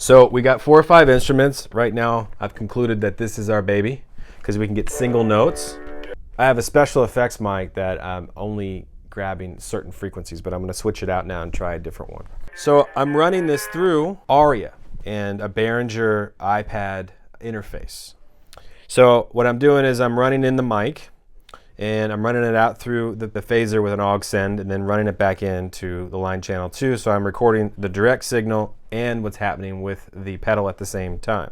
So we got 4 or 5 instruments. Right now, I've concluded that this is our baby because we can get single notes. I have a special effects mic that I'm only grabbing certain frequencies, but I'm going to switch it out now and try a different one. So I'm running this through Aria and a Behringer iPad interface. So what I'm doing is I'm running in the mic and I'm running it out through the phaser with an aux send and then running it back into the line channel 2. So I'm recording the direct signal and what's happening with the pedal at the same time.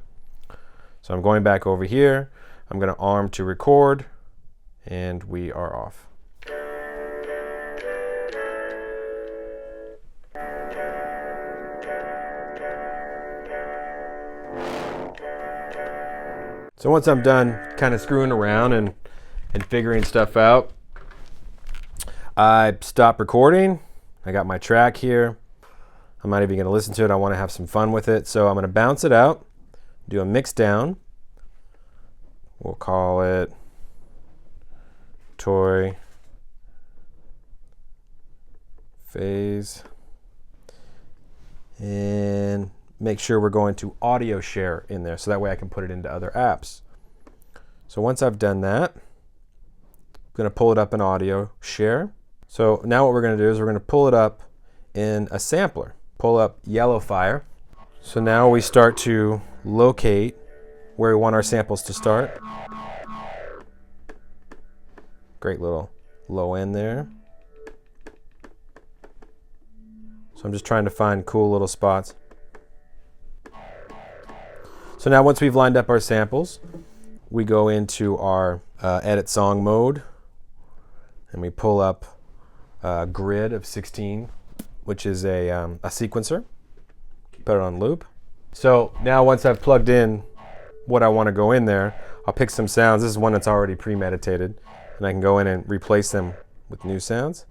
So I'm going back over here. I'm going to arm to record and we are off. So once I'm done kind of screwing around and figuring stuff out, I stop recording. I got my track here. I'm not even going to listen to it. I want to have some fun with it. So I'm going to bounce it out, do a mix down. We'll call it toy phase. And make sure we're going to audio share in there so that way I can put it into other apps. So once I've done that, I'm going to pull it up in audio share. So now what we're going to do is we're going to pull it up in a sampler. Pull up Yellowfire. So now we start to locate where we want our samples to start. Great little low end there. So I'm just trying to find cool little spots. So now once we've lined up our samples, we go into our edit song mode and we pull up a grid of 16, which is a sequencer. Put it on loop. So now once I've plugged in what I want to go in there, I'll pick some sounds. This is one that's already premeditated, and I can go in and replace them with new sounds.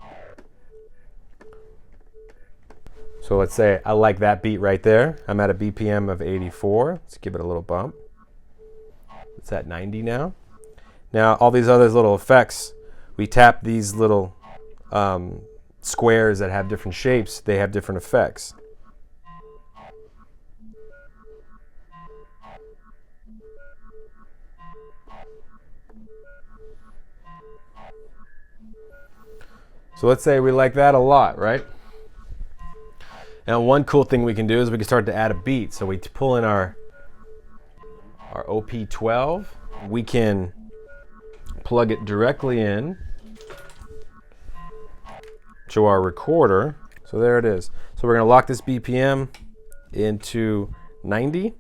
So let's say I like that beat right there. I'm at a BPM of 84. Let's give it a little bump. It's at 90 now. Now all these other little effects, we tap these little squares that have different shapes. They have different effects. So let's say we like that a lot, right? Now one cool thing we can do is we can start to add a beat. So we pull in our OP12. We can plug it directly in to our recorder. So there it is. So we're going to lock this BPM into 90. And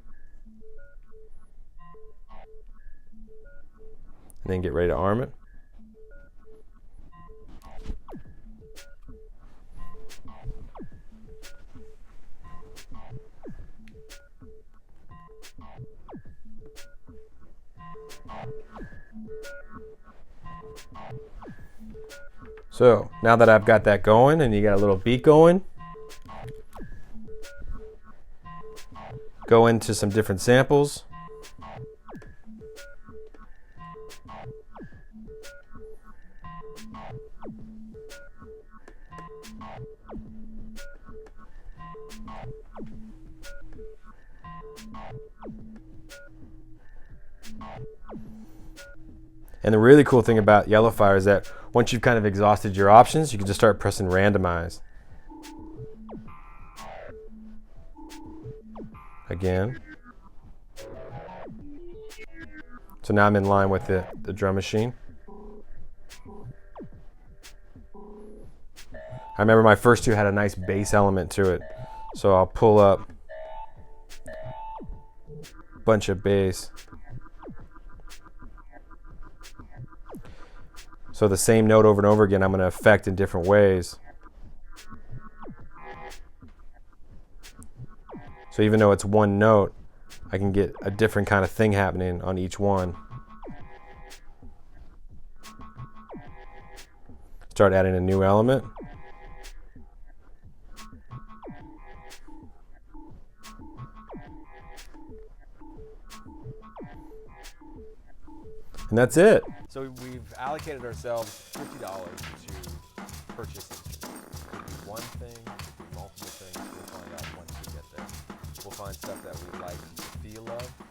then get ready to arm it. So now that I've got that going and you got a little beat going, go into some different samples. And the really cool thing about Yellowfire is that once you've kind of exhausted your options, you can just start pressing randomize. Again. So now I'm in line with the drum machine. I remember my first two had a nice bass element to it. So I'll pull up a bunch of bass. So the same note over and over again, I'm going to affect in different ways. So even though it's one note, I can get a different kind of thing happening on each one. Start adding a new element. And that's it. So we've allocated ourselves $50 to purchase instruments. It could be one thing, it could be multiple things. We'll find out once we get there. We'll find stuff that we like the feel of.